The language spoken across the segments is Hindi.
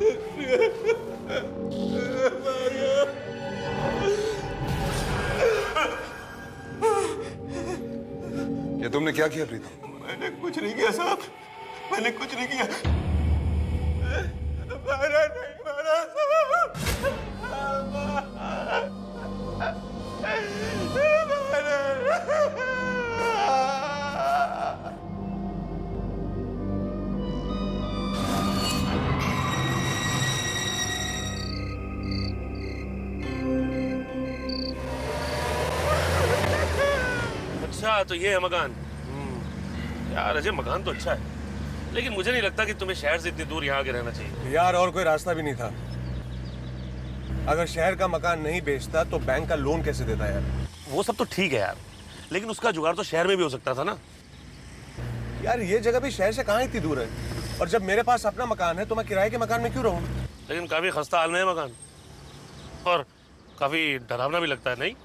ये तुमने क्या किया प्रीतम? मैंने कुछ नहीं किया साहब, मैंने कुछ नहीं किया। मारा नहीं, मारा अच्छा, तो ये है मकान। यार अजय, मकान तो अच्छा है, लेकिन मुझे नहीं लगता कि तुम्हें शहर से इतनी दूर यहाँ आके रहना चाहिए। यार और कोई रास्ता भी नहीं था। अगर शहर का मकान नहीं बेचता तो बैंक का लोन कैसे देता यार? वो सब तो ठीक है यार, लेकिन उसका जुगाड़ तो शहर में भी हो सकता था ना। यार ये जगह भी शहर से कहाँ इतनी दूर है? और जब मेरे पास अपना मकान है तो मैं किराए के मकान में क्यों रहूं? लेकिन काफी खस्ता हाल में है मकान, और काफी डरावना भी लगता है, नहीं?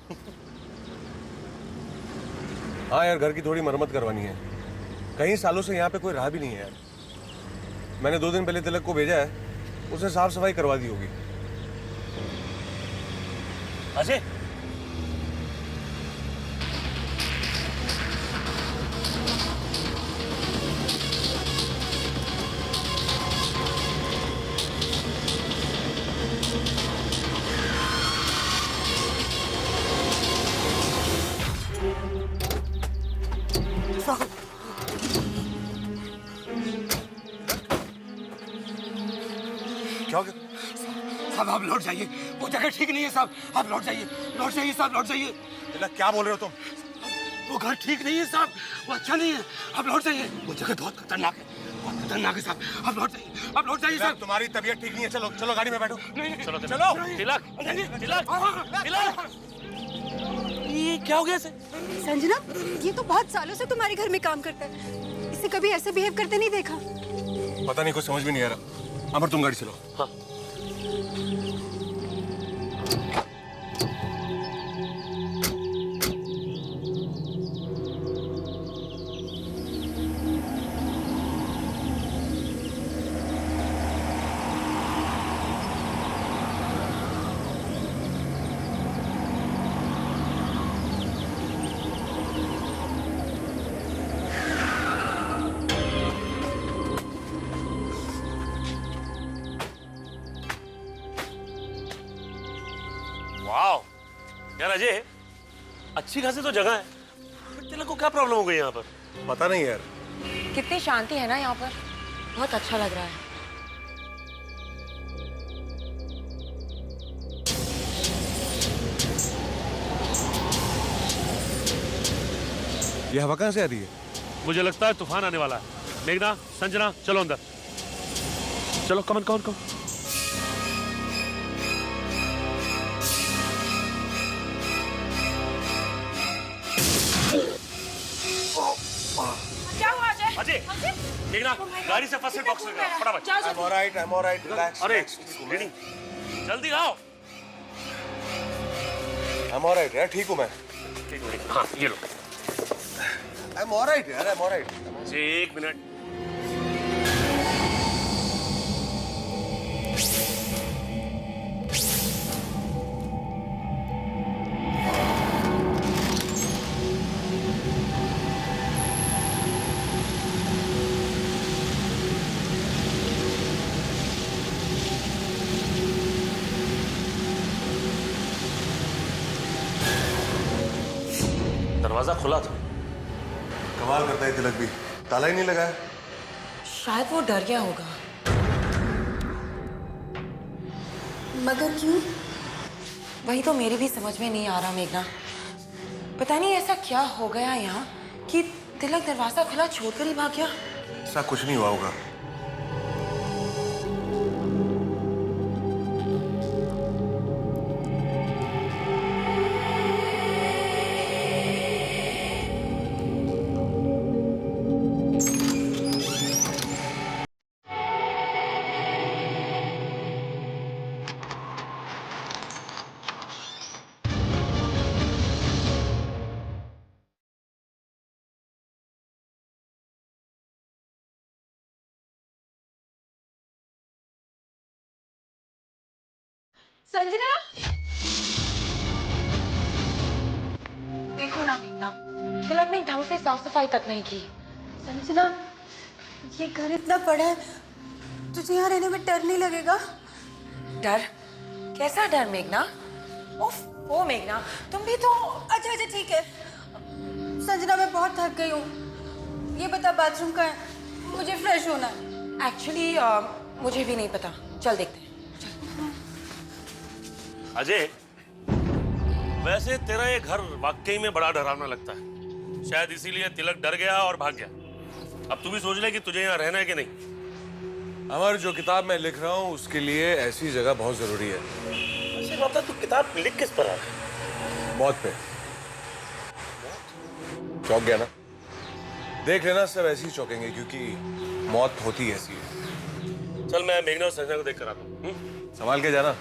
हाँ यार, घर की थोड़ी मरम्मत करवानी है। कई सालों से यहाँ पे कोई रहा भी नहीं है यार। मैंने 2 दिन पहले तिलक को भेजा है, उसे साफ सफाई करवा दी होगी। अजय, क्या हो गया? साहब आप लौट जाइए, वो जगह ठीक नहीं है साहब, आप लौट जाइए, लौट जाइए साहब, लौट जाइए। तिलक क्या बोल रहे हो तुम? वो घर ठीक नहीं है साहब, वो अच्छा नहीं है, आप लौट जाइए। वो जगह बहुत खतरनाक है, बहुत खतरनाक है साहब, आप लौट जाइए, आप लौट जाइए साहब। तुम्हारी तबीयत ठीक नहीं है, चलो चलो गाड़ी में बैठो। चलो चलो। तिलक, तिलक, तिलक, ये क्या हो गया इसे? संजना, ये तो बहुत सालों से तुम्हारे घर में काम करता है, इसे कभी ऐसे बिहेव करते नहीं देखा। पता नहीं, कुछ समझ में नहीं आ रहा। अमर तुम गाड़ी चलो। हाँ। वाह यार अजय, अच्छी खासी तो जगह है, तिलक को क्या प्रॉब्लम हो गई यहाँ पर? पता नहीं यार। कितनी शांति है ना यहाँ पर, बहुत अच्छा लग रहा है। ये हवा कहाँ से आ रही है? मुझे लगता है तूफान आने वाला है। मेघना, संजना, चलो अंदर, चलो, कमन कमन कमन। क्या हुआ अजय? अजय, मेघना, गाड़ी से फर्स्ट एड बॉक्स लेकर आओ, फटाफट। I'm all right, relax. अरे रीडिंग, जल्दी आओ। I'm all right यार, ठीक हूँ मैं। हाँ ये लो। I'm all right यार, I'm all right. एक मिनट। दरवाजा खुला था। कमाल करता है तिलक भी, ताला ही नहीं लगाया। शायद वो डर गया होगा। मगर क्यों? वही तो मेरी भी समझ में नहीं आ रहा मेघना। पता नहीं ऐसा क्या हो गया यहाँ कि तिलक दरवाजा खुला छोड़कर ही भाग गया। ऐसा कुछ नहीं हुआ होगा। संजना, देखो ना मीना, तिलक ने ढंग से साफ सफाई तक नहीं की। संजना, ये घर इतना बड़ा है, तुझे यहाँ रहने में डर नहीं लगेगा? डर? कैसा डर मेघना? उफ, वो मेघना, तुम भी तो। अच्छा अच्छा ठीक है। संजना, मैं बहुत थक गई हूँ। ये बता बाथरूम का है, मुझे फ्रेश होना है। एक्चुअली मुझे भी नहीं पता, चल देखते हैं। अजय, वैसे तेरा ये घर वाकई में बड़ा डरावना लगता है। शायद इसीलिए तिलक डर गया और भाग गया। अब तू भी सोच ले कि तुझे यहाँ रहना है कि नहीं। अमर, जो किताब मैं लिख रहा हूँ उसके लिए ऐसी जगह बहुत जरूरी है। वैसे बता, तू किताब लिख किस पर रहा है? मौत पे। चौंक गया ना? देख लेना, सब ऐसे ही चौंकेंगे क्योंकि मौत होती ऐसी है। चल, मैं मेघना और संजना को देख कर आता हूँ। संभाल के जाना।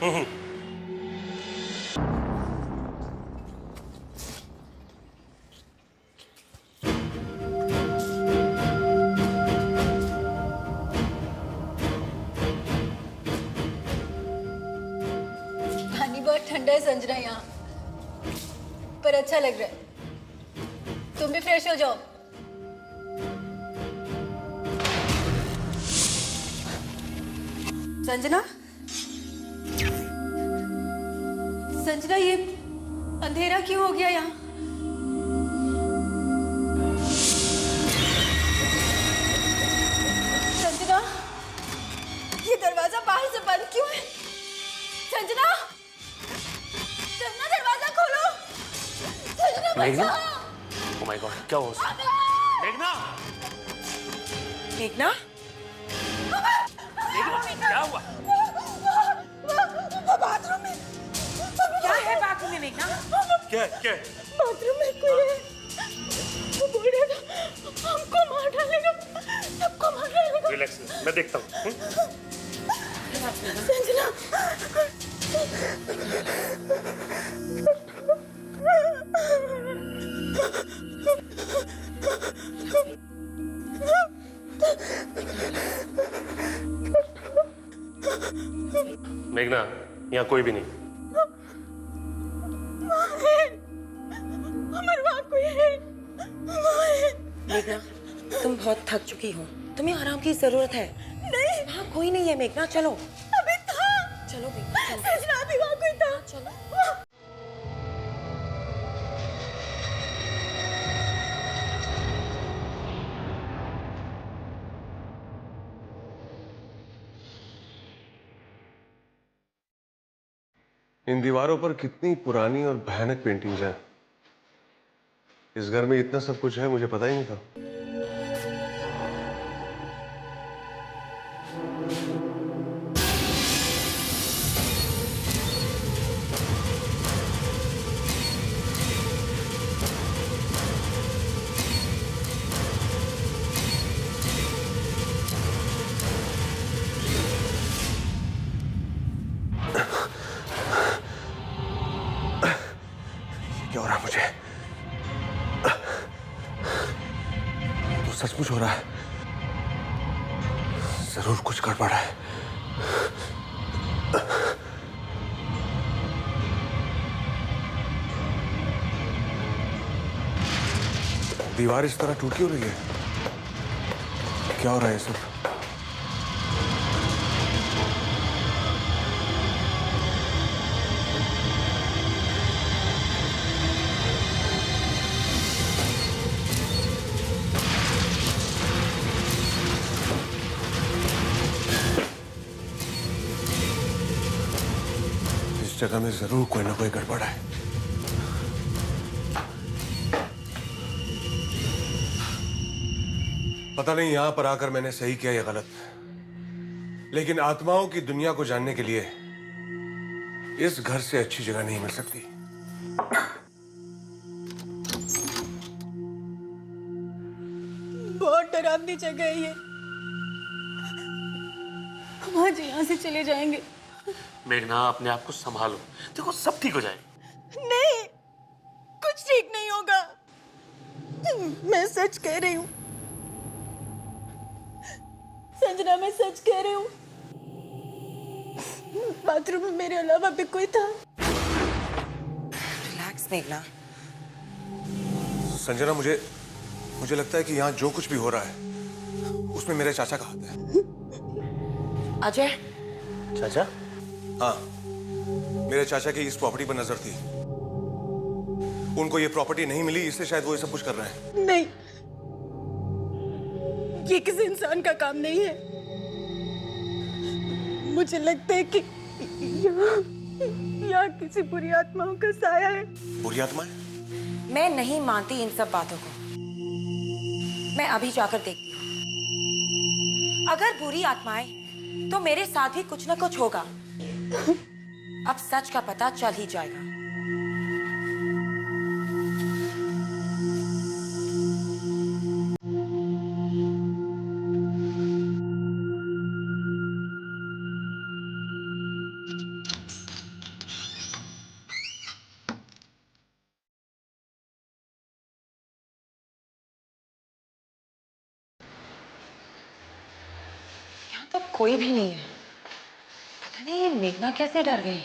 पानी बहुत ठंडा है संजना यहाँ, पर अच्छा लग रहा है। तुम भी फ्रेश हो जाओ। संजना, संजना, ये अंधेरा क्यों हो गया यहाँ? संजना, ये दरवाजा बाहर से बंद क्यों है? संजना, संजना, दरवाजा खोलो। संजना, बचाओ। ओह माय गॉड, क्या हुआ उसको? मेघना! मेघना? मेघना, क्या हुआ? बाथरूम में। क्या है बाथरूम में मेघना? क्या क्या? बाथरूम में कोई है। वो बोल रहा था हमको मार डालेगा, सबको मार डालेगा। रिलैक्स, मैं देखता हूँ। संजना, मेघना, यहाँ कोई भी नहीं। वहाँ कोई है। मेघना, तुम बहुत थक चुकी हो, तुम्हें आराम की जरूरत है। नहीं, हाँ, कोई नहीं है मेघना, चलो। अभी था। चलो मेघना, चलो। संजना, अभी वहाँ कोई था। चलो। इन दीवारों पर कितनी पुरानी और भयानक पेंटिंग्स हैं। इस घर में इतना सब कुछ है, मुझे पता ही नहीं था। क्या हो रहा है मुझे? तो सचमुच हो रहा है। जरूर कुछ गड़बड़ है। दीवार इस तरह टूट क्यों रही है? क्या हो रहा है सब? इस जगह में जरूर कोई ना कोई गड़बड़ है। पता नहीं यहां पर आकर मैंने सही किया या गलत, लेकिन आत्माओं की दुनिया को जानने के लिए इस घर से अच्छी जगह नहीं मिल सकती। बहुत डरावनी जगह है ये। हम आज यहाँ से चले जाएंगे। मेघना, अपने आप को संभालो। देखो, सब ठीक हो जाएगा। नहीं, कुछ ठीक नहीं होगा। मैं सच कह रही हूँ संजना, मैं सच कह रही हूँ। बाथरूम में मेरे अलावा भी कोई था? रिलैक्स मेघना। संजना, मुझे लगता है कि यहाँ जो कुछ भी हो रहा है उसमें मेरे चाचा का हाथ है। अजय। चाचा? हाँ, मेरे चाचा की इस प्रॉपर्टी पर नजर थी। उनको ये प्रॉपर्टी नहीं मिली, इसलिए शायद वो ये सब कुछ कर रहे हैं। नहीं, ये किसी इंसान का काम नहीं है। मुझे लगता है कि यहाँ किसी बुरी आत्माओं का साया है। बुरी आत्माएं? मैं नहीं मानती इन सब बातों को। मैं अभी जाकर देखती हूँ। अगर बुरी आत्माएं हैं, तो मेरे साथ भी कुछ ना कुछ होगा। अब सच का पता चल ही जाएगा। यहाँ तो कोई भी नहीं है। पता नहीं ये मेघना कैसे डर गई।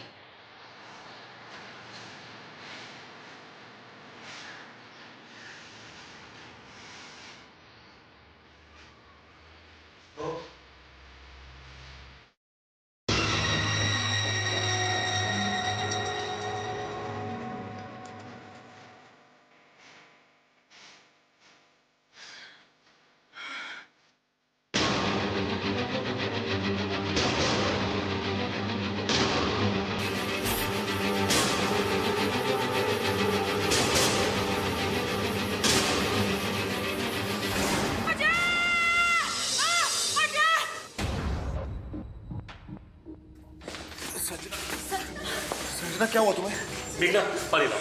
संजना, क्या हुआ तुम्हें? मेघना, पानी लाओ।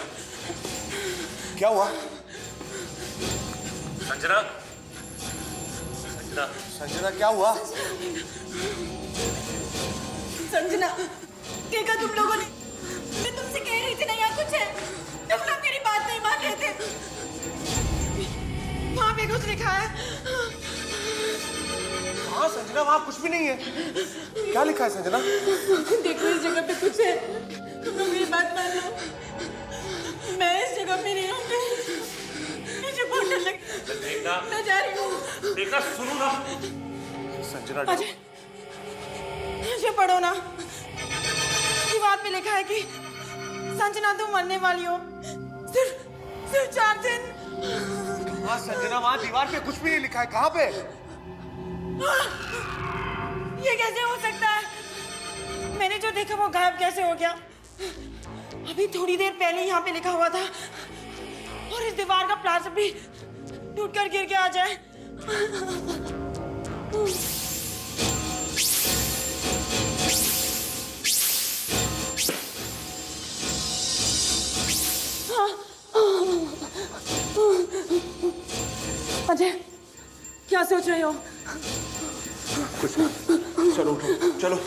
क्या हुआ? संजना, संजना, संजना, क्या हुआ? संजना, देखा तुम लोगों ने? मैं तुमसे कह रही थी ना यहाँ कुछ है। तुम लोग मेरी बात नहीं मान रहे थे। वहाँ पे कुछ लिखा है। हाँ संजना, वहाँ कुछ भी नहीं है। क्या लिखा है संजना? देखो, इस जगह पे कुछ है। तुम लोग मेरी बात मान लो। मैं इस जगह पे नहीं रहूंगी। मुझे बहुत डर लग रहा है। मैं जा रही हूँ। मेघना, सुनो ना। संजना, अजय, मुझे पढ़ो ना। दीवार पे लिखा है कि संजना तुम मरने वाली हो। सिर्फ 4 दिन। हाँ संजना, वहाँ दीवार पे कुछ भी नहीं लिखा है। कहाँ पे? ये कैसे हो सकता है? मैंने जो देखा वो गायब कैसे हो गया? अभी थोड़ी देर पहले यहाँ पे लिखा हुआ था। और इस दीवार का प्लास्टर भी टूटकर गिर के आ जाए। अजय, क्या सोच रहे हो? कुछ नहीं। चलो उठो, चलो।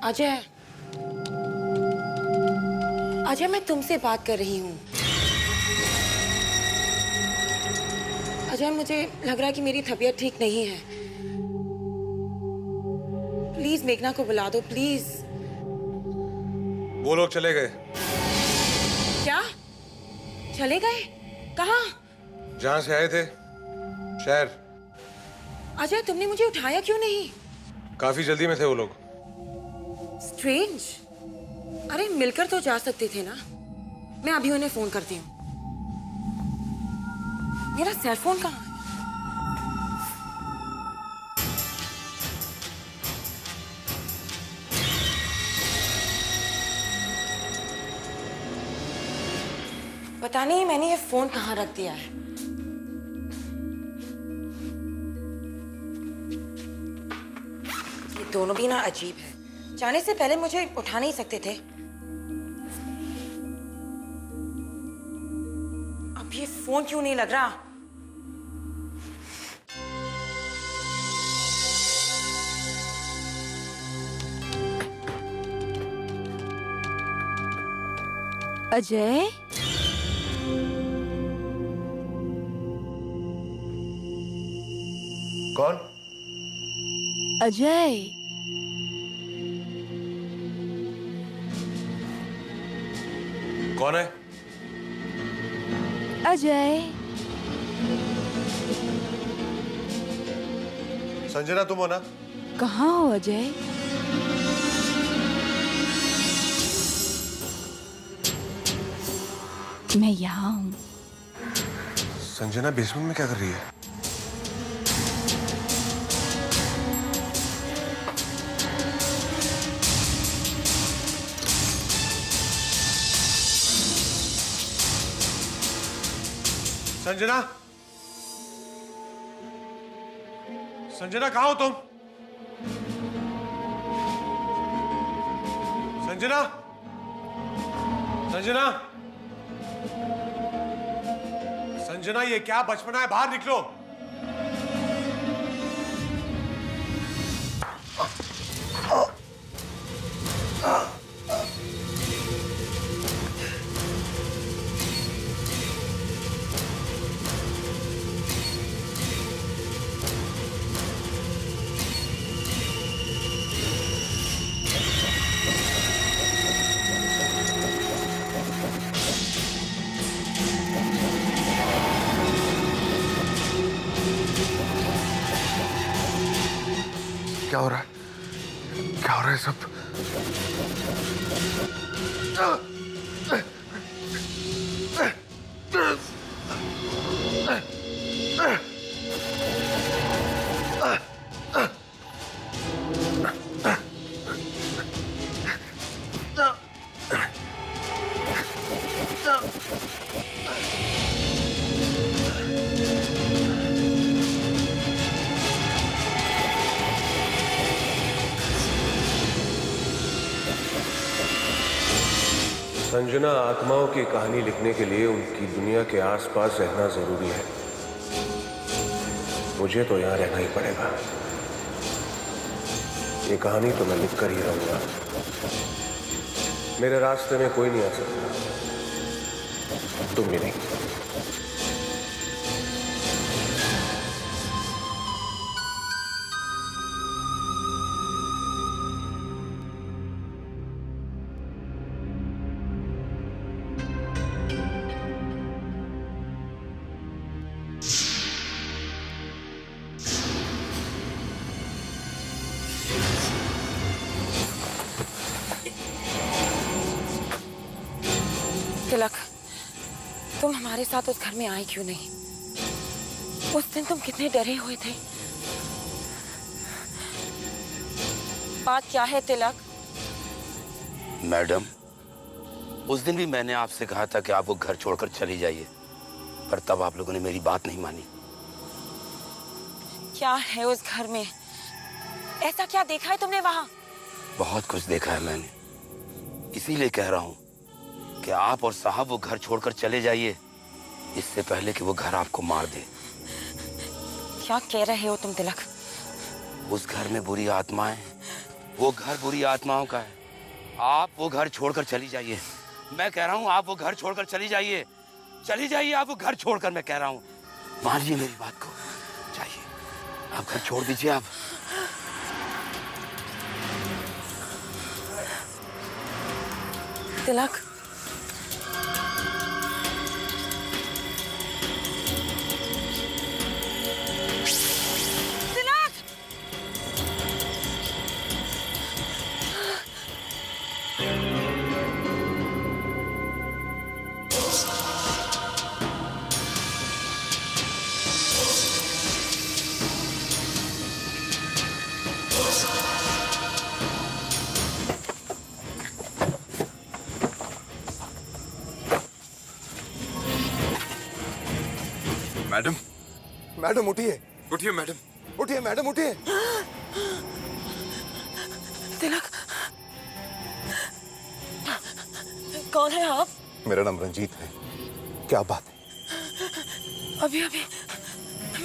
अजय, अजय, मैं तुमसे बात कर रही हूँ। अजय, मुझे लग रहा है कि मेरी तबीयत ठीक नहीं है। प्लीज मेघना को बुला दो प्लीज। वो लोग चले गए। क्या चले गए? कहाँ? जहां से आए थे, शहर। अजय तुमने मुझे उठाया क्यों नहीं? काफी जल्दी में थे वो लोग। स्ट्रेंज। अरे मिलकर तो जा सकते थे ना। मैं अभी उन्हें फोन करती हूँ। मेरा सेल फोन कहाँ है? पता नहीं मैंने ये फोन कहाँ रख दिया है। ये दोनों भी ना अजीब है। जाने से पहले मुझे उठा नहीं सकते थे। अब ये फोन क्यों नहीं लग रहा? अजय, कौन? अजय, कौन है? अजय, संजना तुम हो ना? कहाँ हो अजय? मैं यहाँ हूँ। संजना बेसमेंट में क्या कर रही है? संजना, संजना कहाँ हो तुम? संजना, संजना, संजना, ये क्या बचपना है? बाहर निकलो। क्या हो रहा है? क्या हो रहा है सब? संजना, आत्माओं की कहानी लिखने के लिए उनकी दुनिया के आसपास रहना जरूरी है। मुझे तो यहाँ रहना ही पड़ेगा। ये कहानी तो मैं लिखकर ही रहूंगा। मेरे रास्ते में कोई नहीं आ सकता, तुम भी नहीं। तिलक, तुम हमारे साथ उस घर में आए क्यों नहीं? उस दिन तुम कितने डरे हुए थे। बात क्या है तिलक? मैडम, उस दिन भी मैंने आपसे कहा था कि आप वो घर छोड़कर चली जाइए, पर तब आप लोगों ने मेरी बात नहीं मानी। क्या है उस घर में? ऐसा क्या देखा है तुमने वहां? बहुत कुछ देखा है मैंने, इसीलिए कह रहा हूं कि आप और साहब वो घर छोड़कर चले जाइए, इससे पहले कि वो घर आपको मार दे। क्या कह रहे हो तुम तिलक? उस घर में बुरी आत्माएं, वो घर बुरी आत्माओं का है। आप वो घर छोड़कर चली जाइए। मैं कह रहा हूं आप वो घर छोड़कर चली जाइए। चली जाइए आप वो घर छोड़कर, मैं कह रहा हूं। मानिए मेरी बात को, जाइए, आप घर छोड़ दीजिए। आप तिलक, मैडम, मैडम उठिए, उठिए मैडम, उठिए मैडम, उठिए। तिलक, कौन है आप? मेरा नाम रंजीत है। क्या बात है? अभी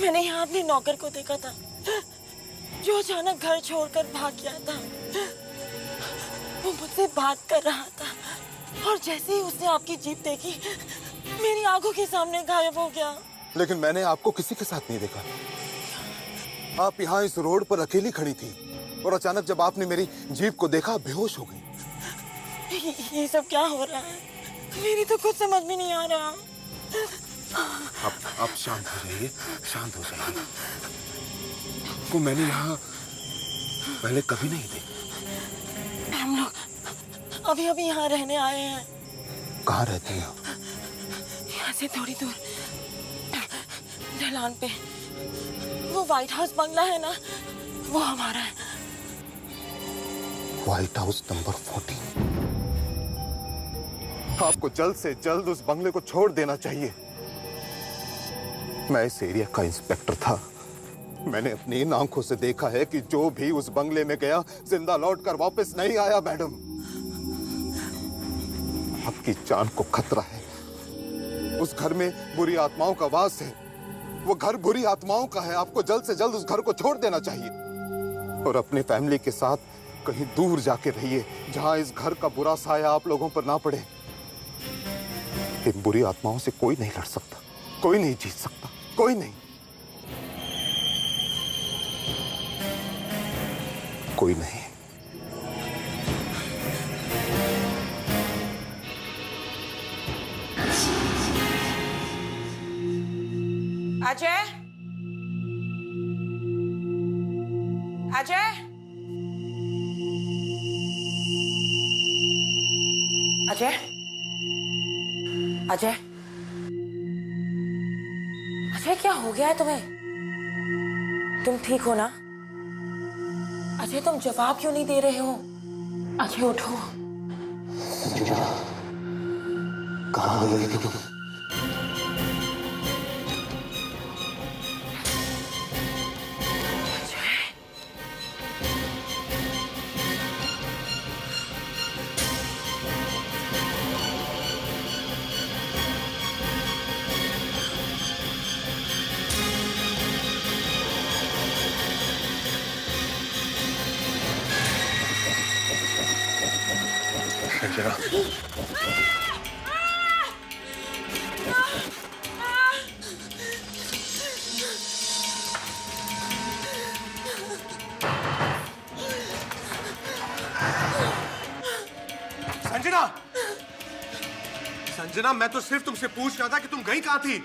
मैंने यहाँ अपने नौकर को देखा था जो अचानक घर छोड़कर भाग गया था। वो मुझसे बात कर रहा था और जैसे ही उसने आपकी जीप देखी मेरी आंखों के सामने गायब हो गया। लेकिन मैंने आपको किसी के साथ नहीं देखा। आप यहाँ इस रोड पर अकेली खड़ी थी और अचानक जब आपने मेरी जीप को देखा बेहोश हो गई। ये सब क्या हो रहा है? मेरी तो कुछ समझ में नहीं आ रहा। आप शांत हो जाइए, शांत हो जाइए। को मैंने यहाँ पहले कभी नहीं देखा। हम लोग अभी यहाँ रहने आए हैं। कहाँ रहती हैं आप? यहाँ से थोड़ी दूर ढलान पे वो व्हाइट हाउस बंगला है ना, वो हमारा है। White house number 14। आपको जल्द से जल्द उस बंगले को छोड़ देना चाहिए। मैं इस एरिया का इंस्पेक्टर था। मैंने अपनी इन आंखों से देखा है कि जो भी उस बंगले में गया जिंदा लौटकर वापस नहीं आया। मैडम, आपकी जान को खतरा है। उस घर में बुरी आत्माओं का वास है। वो घर बुरी आत्माओं का है। आपको जल्द से जल्द उस घर को छोड़ देना चाहिए और अपने फैमिली के साथ कहीं दूर जाके रहिए जहां इस घर का बुरा साया आप लोगों पर ना पड़े। इन बुरी आत्माओं से कोई नहीं लड़ सकता, कोई नहीं जीत सकता, कोई नहीं, कोई नहीं। अजय, अजय, अजय, अजय, अजय, क्या हो गया है तुम्हें? तुम ठीक हो ना? अजय, तुम जवाब क्यों नहीं दे रहे हो? अजय, उठो। कहाँ गई थी तुम? संजना, संजना, संजना, मैं तो सिर्फ तुमसे पूछ रहा था कि तुम गई कहां थी।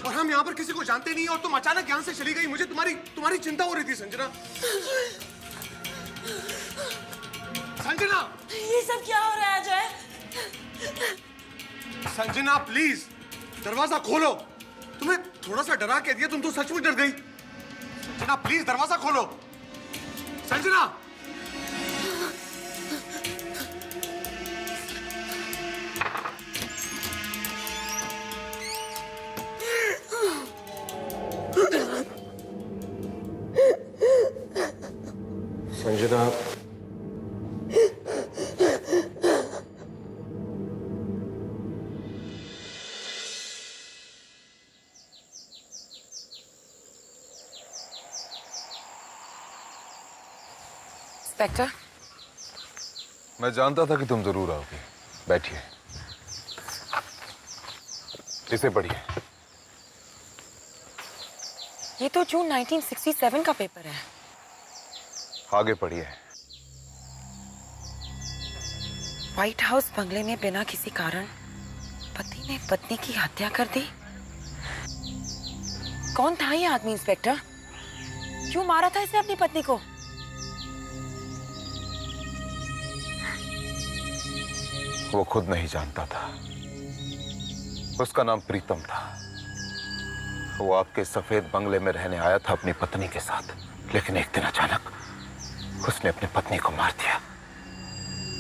और हम यहाँ पर किसी को जानते नहीं और तुम अचानक यहाँ से चली गई। मुझे तुम्हारी चिंता हो रही थी संजना। संजना, ये सब क्या हो रहा है अजय? संजना प्लीज दरवाजा खोलो। तुम्हें थोड़ा सा डरा के दिया, तुम तो सच में डर गई। संजना प्लीज दरवाजा खोलो। संजना, संजना, इंस्पेक्टर, मैं जानता था कि तुम जरूर आओगे। बैठिए, इसे पढ़िए। ये तो जून 1967 का पेपर है। आगे पढ़िए। व्हाइट हाउस बंगले में बिना किसी कारण पति ने पत्नी की हत्या कर दी। कौन था ये आदमी इंस्पेक्टर? क्यों मारा था इसने अपनी पत्नी को? वो खुद नहीं जानता था। उसका नाम प्रीतम था। वो आपके सफेद बंगले में रहने आया था अपनी पत्नी के साथ, लेकिन एक दिन अचानक उसने अपनी पत्नी को मार दिया।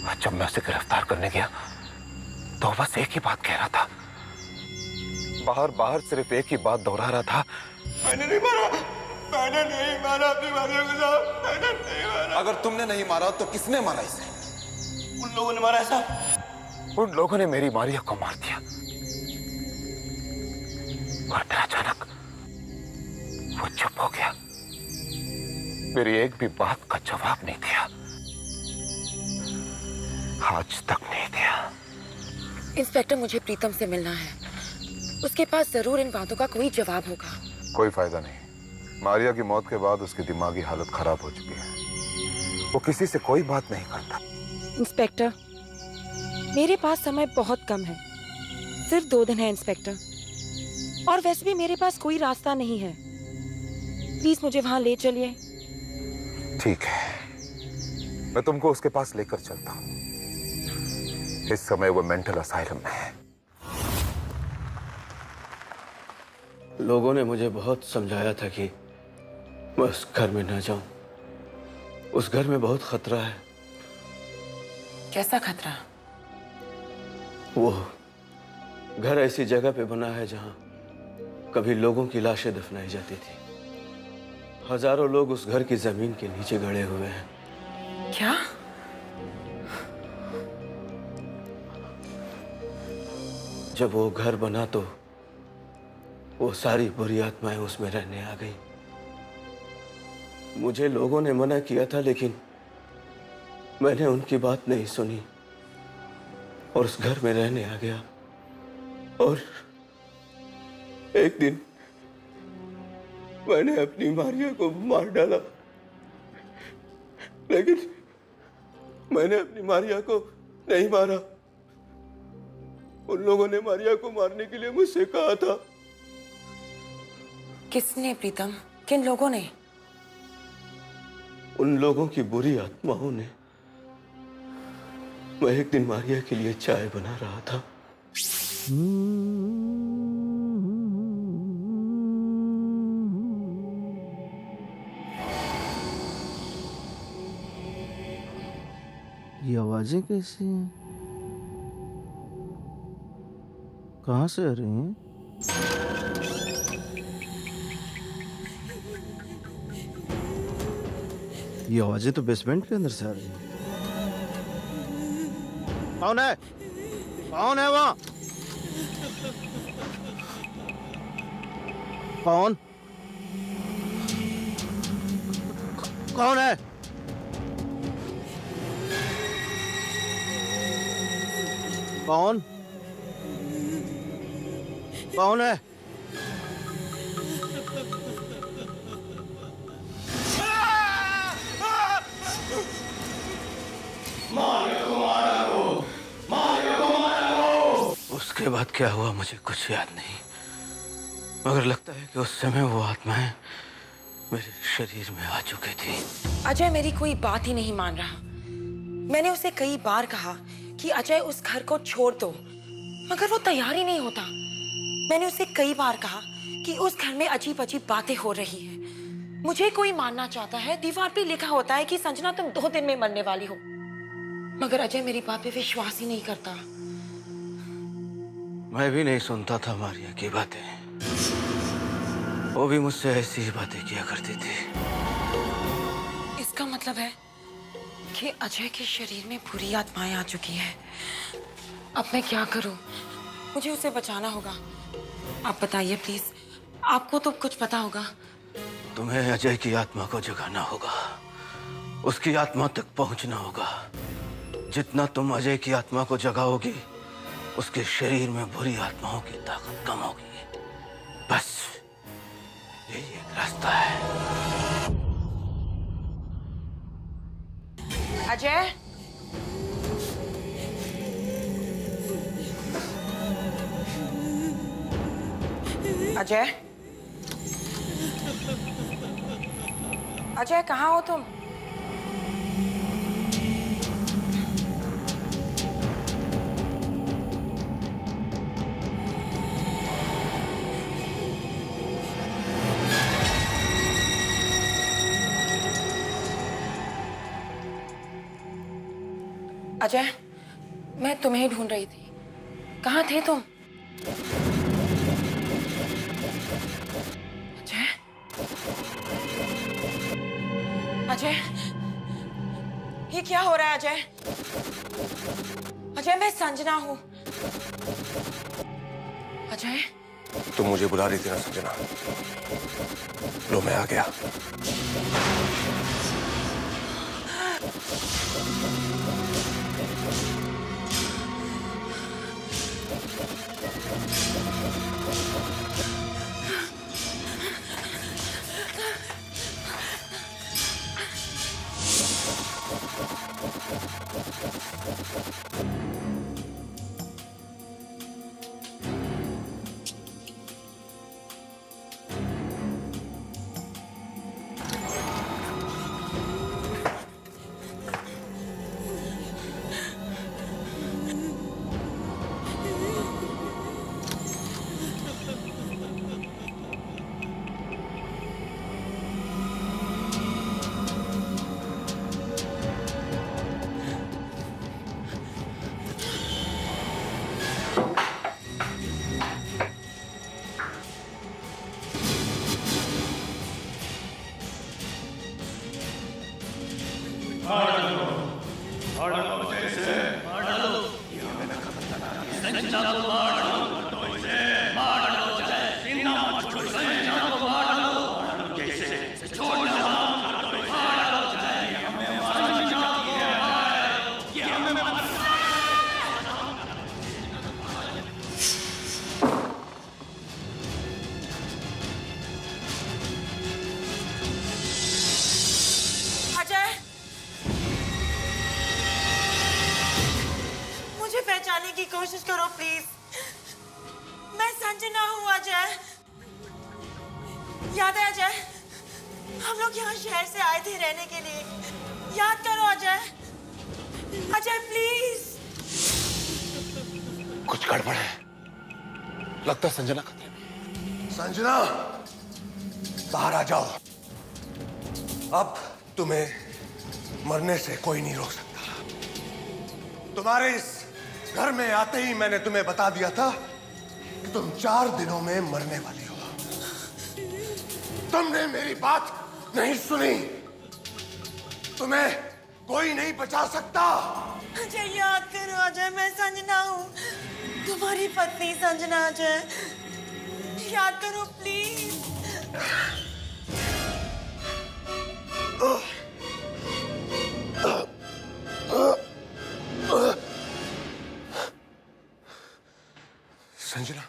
और जब मैं उसे गिरफ्तार करने गया तो बस एक ही बात कह रहा था, बाहर बाहर सिर्फ एक ही बात दोहरा रहा था, मैंने नहीं मारा, मैंने नहीं मारा अपनी मारिया को साहब, मैंने नहीं मारा। अगर तुमने नहीं मारा तो किसने मारा इसे? उन लोगों ने मारा है साहब। उन लोगों ने मेरी मारिया को मार दिया। और फिर अचानक वो चुप हो गया, मेरी एक भी बात का जवाब नहीं दिया, आज तक नहीं दिया। इंस्पेक्टर, मुझे प्रीतम से मिलना है। उसके पास जरूर इन बातों का कोई जवाब होगा। कोई फायदा नहीं। मारिया की मौत के बाद उसकी दिमागी हालत खराब हो चुकी है। वो किसी से कोई बात नहीं करता। इंस्पेक्टर, मेरे पास समय बहुत कम है, सिर्फ 2 दिन है इंस्पेक्टर, और वैसे भी मेरे पास कोई रास्ता नहीं है। प्लीज मुझे वहां ले चलिए। ठीक है, मैं तुमको उसके पास लेकर चलता हूँ। इस समय वो मेंटल असाइलम में है। लोगों ने मुझे बहुत समझाया था कि मैं उस घर में न जाऊं। उस घर में बहुत खतरा है। कैसा खतरा? वो घर ऐसी जगह पे बना है जहां कभी लोगों की लाशें दफनाई जाती थी। हजारों लोग उस घर की जमीन के नीचे गड़े हुए हैं। क्या? जब वो घर बना तो वो सारी बुरी आत्माएं उसमें रहने आ गई। मुझे लोगों ने मना किया था, लेकिन मैंने उनकी बात नहीं सुनी और उस घर में रहने आ गया। और एक दिन मैंने अपनी मारिया को मार डाला, लेकिन मैंने अपनी मारिया को नहीं मारा। उन लोगों ने मारिया को मारने के लिए मुझसे कहा था। किसने प्रीतम? किन लोगों ने? उन लोगों की बुरी आत्माओं ने। मैं एक दिन मारिया के लिए चाय बना रहा था। ये आवाजें कैसी हैं? कहाँ से आ रही हैं? ये आवाजें तो बेसमेंट के अंदर से आ रही हैं। कौन है? कौन है वहाँ? कौन? कौन है? कौन? कौन है? उसके बाद क्या हुआ मुझे कुछ याद नहीं, मगर लगता है कि उस समय वो आत्माएं मेरे शरीर में आ चुकी थी। अजय मेरी कोई बात ही नहीं मान रहा। मैंने उसे कई बार कहा कि अजय उस घर को छोड़ दो, मगर वो तैयार ही नहीं होता। मैंने उसे कई बार कहा कि उस घर में अजीब अजीब बातें हो रही हैं। मुझे कोई मानना चाहता है, दीवार पे लिखा होता है कि संजना तुम 2 दिन में मरने वाली हो, मगर अजय मेरी बात पे विश्वास ही नहीं करता। मैं भी नहीं सुनता था मारिया की बातें। वो भी मुझसे ऐसी ही बातें किया करती थी। इसका मतलब है कि अजय के शरीर में बुरी आत्माएं आ चुकी हैं। अब मैं क्या करूं? मुझे उसे बचाना होगा। आप बताइए प्लीज, आपको तो कुछ पता होगा। तुम्हें अजय की आत्मा को जगाना होगा, उसकी आत्मा तक पहुंचना होगा। जितना तुम अजय की आत्मा को जगाओगी, उसके शरीर में बुरी आत्माओं की ताकत कम होगी। बस यही एक रास्ता है। अजय, अजय, अजय कहाँ हो तुम? अजय, मैं तुम्हें ही ढूंढ रही थी। कहाँ थे तुम? अजय, अजय, ये क्या हो रहा है अजय? अजय, मैं संजना हूँ। अजय, तुम मुझे बुला रही थी ना संजना? लो मैं आ गया। पहचानने की कोशिश करो प्लीज। मैं संजना हूँ अजय। याद है अजय, हम लोग यहाँ शहर से आए थे रहने के लिए। याद करो अजय। अजय प्लीज। कुछ गड़बड़ है, लगता है संजना खतरे में। संजना, बाहर आ जाओ। अब तुम्हें मरने से कोई नहीं रोक सकता। तुम्हारे इस घर में आते ही मैंने तुम्हें बता दिया था कि तुम 4 दिनों में मरने वाली हो। तुमने मेरी बात नहीं सुनी। तुम्हें कोई नहीं बचा सकता। अजय याद करो अजय, मैं संजना हूँ, तुम्हारी पत्नी संजना। अजय याद करो प्लीज। संजना,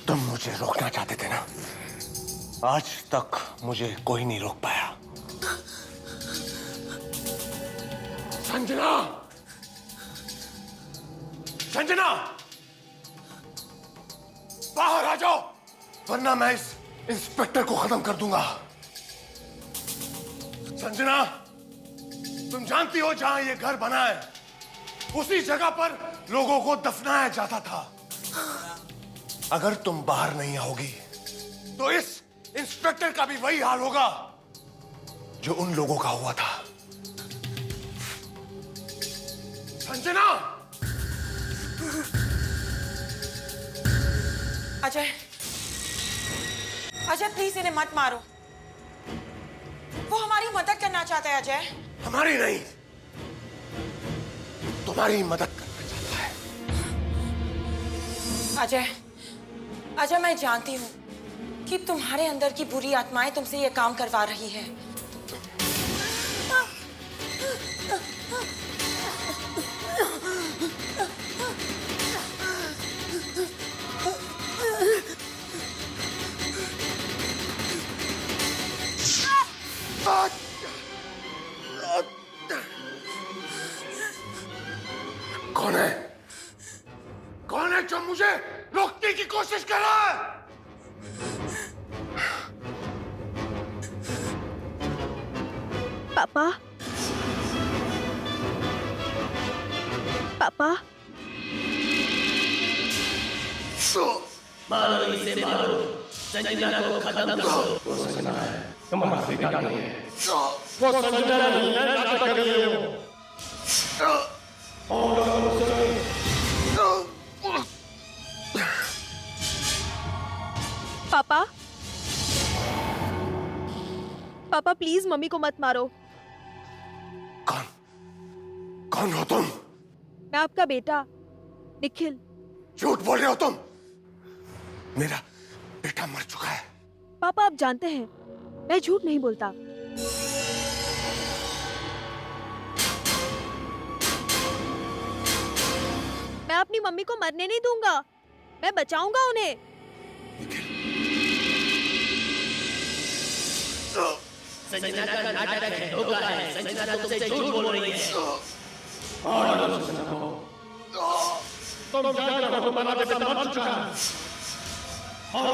तुम मुझे रोकना चाहते थे ना? आज तक मुझे कोई नहीं रोक पाया। संजना, संजना, बाहर आ जाओ, वरना मैं इस इंस्पेक्टर को खत्म कर दूंगा। संजना, तुम जानती हो जहां ये घर बना है, उसी जगह पर लोगों को दफनाया जाता था। अगर तुम बाहर नहीं आओगी तो इस इंस्पेक्टर का भी वही हाल होगा जो उन लोगों का हुआ था। संजना! अजय, अजय प्लीज इन्हें मत मारो। वो हमारी मदद करना चाहता है अजय। हमारी नहीं, तुम्हारी मदद करना चाहता है। अजय, अजय मैं जानती हूँ कि तुम्हारे अंदर की बुरी आत्माएं तुमसे ये काम करवा रही है। कौन है? कौन है जो मुझे रोकने की कोशिश कर रहा है? पापा, पापा, मारो इसे मारो, संजना को खत्म करो। वो संजना है, तुम्हारा बेटा नहीं है। वो संजना नहीं है, नाटक कर रही है वो। पापा, पापा प्लीज मम्मी को मत मारो। कौन? कौन हो तुम? मैं आपका बेटा निखिल। झूठ बोल रहे हो तुम। मेरा बेटा मर चुका है। पापा आप जानते हैं मैं झूठ नहीं बोलता। मैं अपनी मम्मी को मरने नहीं दूंगा, मैं बचाऊंगा उन्हें। संजना का नाटक है, धोखा है। संजना तुमसे झूठ बोल रही है। और संजना को तुम जानते हो तुम्हारा बेटा मर चुका है। और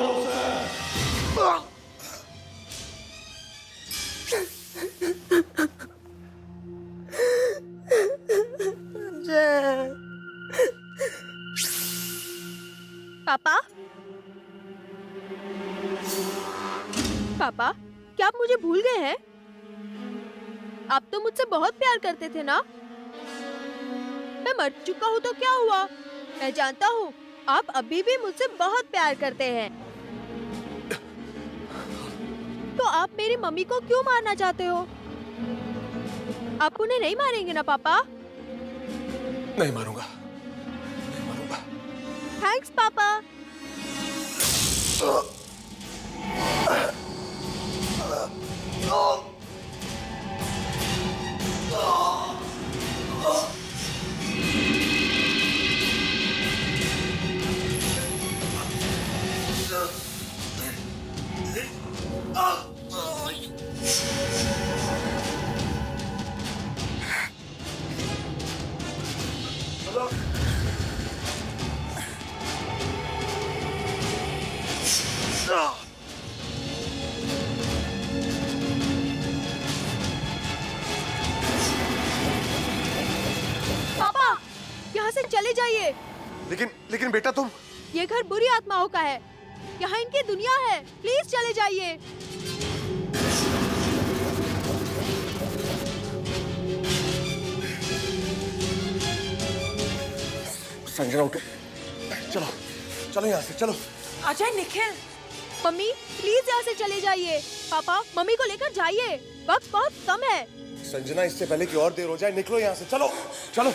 पापा, पापा क्या आप मुझे भूल गए हैं? आप तो मुझसे बहुत प्यार करते थे ना? मैं मर चुका हूँ तो क्या हुआ? मैं जानता हूँ आप अभी भी मुझसे बहुत प्यार करते हैं। तो आप मेरी मम्मी को क्यों मारना चाहते हो? आप उन्हें नहीं मारेंगे ना पापा? नहीं मारूंगा, नहीं मारूंगा। थैंक्स पापा। पापा यहाँ से चले जाइए। लेकिन बेटा तुम। ये घर बुरी आत्माओं का है, यहाँ इनकी दुनिया है। प्लीज चले जाइए। संजना उठो, चलो चलो यहाँ से चलो। अजय, निखिल, मम्मी प्लीज यहाँ से चले जाइए। पापा मम्मी को लेकर जाइए, वक्त बहुत कम है। संजना इससे पहले कि और देर हो जाए निकलो यहाँ से, चलो चलो।